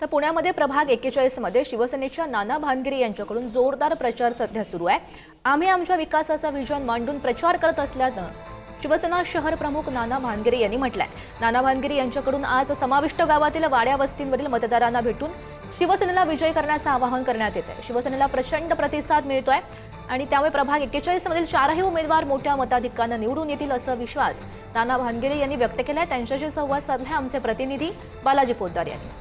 तर पुण्यामध्ये प्रभाग 41 मध्ये शिवसेनेच्या नाना भानगिरे यांच्याकडून जोरदार प्रचार सध्या सुरू आहे। आम्ही आमच्या विकासाचा विजन मांडून प्रचार करत असल्याचं शिवसेना शहर प्रमुख नाना भानगिरे यांनी म्हटलंय। नाना भानगिरे यांच्याकडून आज समाविष्ट गावातील वाड्या वस्तींवरील मतदारांना भेटून शिवसेनेला विजयी करण्याचं आवाहन करण्यात येत आहे। शिवसेनेला प्रचंड प्रतिसाद मिळतोय आणि त्यामुळे प्रभाग 41 मधील 4ही उमेदवार मोठ्या मताधिक्याने निवडून येतील असा विश्वास नाना भानगिरे यांनी व्यक्त केलाय। त्यांच्याशी संवाद साधलाय आमचे प्रतिनिधी बालाजी पोद्दार यांनी।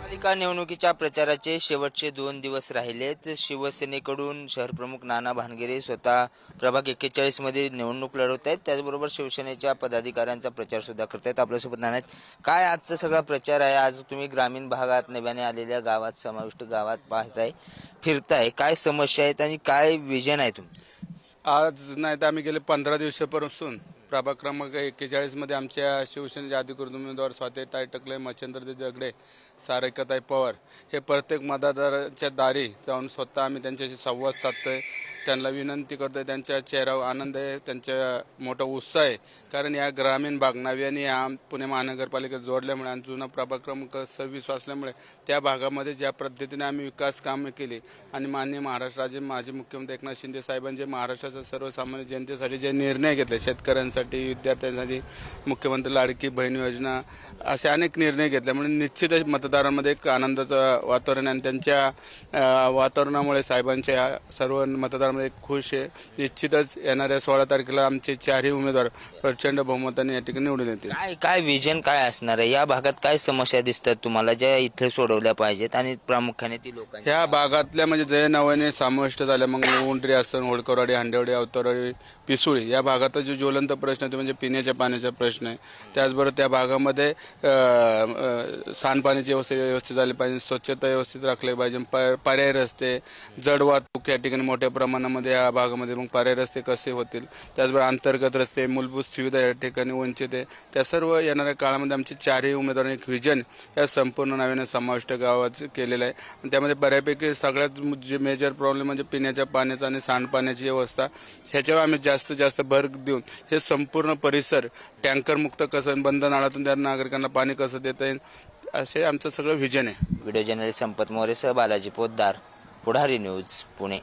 पालिका निवडणुकीच्या प्रचाराचे शेवटचे 2 दिवस राहिलेत। शिवसेनेकडून शहरप्रमुख नाना भानगिरे स्वतः प्रभाग 41 मध्ये निवडणूक लढवत आहेत, त्याचबरोबर शिवसेनेच्या पदाधिकाऱ्यांचा प्रचार सुद्धा करतायत। आपल्यासोबत नाना आहेत। काय आजचा सगळा प्रचार आहे? आज तुम्ही ग्रामीण भागात नव्याने आलेल्या गावात समाविष्ट गावात पाहताय, फिरताय, काय समस्या आहेत आणि काय विजन आहे तुमचं? आज नाही तर आम्ही गेले 15 दिवसापासून प्रभाग क्रमांक 41 मध्ये आमच्या शिवसेनेचे अधिकृत उमेदवार स्वातीताई टकले, मच्छिंद्रजी दगडे, सारिकाताई पवार हे प्रत्येक मतदाराच्या दारी जाऊन स्वतः आम्ही त्यांच्याशी संवाद साधतोय, त्यांना विनंती करतोय। त्यांच्या चेहऱ्यावर आनंद आहे, त्यांच्या मोठा उत्साह आहे, कारण या ग्रामीण भाग नव्याने या पुणे महानगरपालिकेत जोडल्यामुळे आणि जुना प्रभाग क्रमांक 26 असल्यामुळे त्या भागामध्ये ज्या पद्धतीने आम्ही विकास कामे केली आणि माननीय महाराष्ट्र राज्य माजी मुख्यमंत्री एकनाथ शिंदे साहेबांनी जे महाराष्ट्राच्या सर्वसामान्य जनतेसाठी जे निर्णय घेतले, शेतकऱ्यांसाठी, विद्यार्थ्यांसाठी, मुख्यमंत्री लाडकी बहीण योजना, असे अनेक निर्णय घेतल्यामुळे निश्चितच मतदारांमध्ये एक आनंदाचं वातावरण आणि त्यांच्या वातावरणामुळे साहेबांच्या सर्व मतदारांमध्ये खुश आहे। निश्चितच येणाऱ्या 16 तारखेला आमचे 4ही उमेदवार प्रचंड बहुमताने या ठिकाणी निवडून येतील। काय विजन काय असणार आहे? या भागात काय समस्या दिसतात तुम्हाला ज्या इथे सोडवल्या पाहिजेत आणि प्रामुख्याने ती लोकांच्या ह्या भागातल्या म्हणजे जय नावाने समाविष्ट झाल्या, मग उंडरी असन, होळकरवाडी, हांडेवाडी, अवतारवाडी, पिसुळी या भागाचा जो ज्वलंत प्रश्न आहे तो म्हणजे पिण्याच्या पाण्याचा प्रश्न आहे। त्याचबरोबर त्या भागामध्ये सांडपाण्याची व्यवस्था व्यवस्थित झाली पाहिजे, स्वच्छता व्यवस्थित राखली पाहिजे, पर्याय रस्ते, जड वाहतूक या ठिकाणी मोठ्या प्रमाणामध्ये या भागामध्ये, मग पर्याय रस्ते कसे होतील, त्याचबरोबर अंतर्गत रस्ते, मूलभूत सुविधा या ठिकाणी वंचित आहे। त्या सर्व येणाऱ्या काळामध्ये आमचे 4ही उमेदवारांनी एक विजन या संपूर्ण नव्याने समाविष्ट गावात केलेलं आहे आणि त्यामध्ये बऱ्यापैकी सगळ्यात जे मेजर प्रॉब्लेम म्हणजे पिण्याच्या पाण्याचा आणि सांडपाण्याची व्यवस्था, ह्याच्यावर आम्ही जास्तीत जास्त भर देऊन हे संपूर्ण परिसर टँकर मुक्त कसं, बंद नाळातून त्या नागरिकांना पाणी कसं देता येईल असे आमचं सगळं विजन आहे। व्हिडिओ जर्नलिस्ट संपत मोरेसह बालाजी पोद्दार, पुढारी न्यूज, पुणे।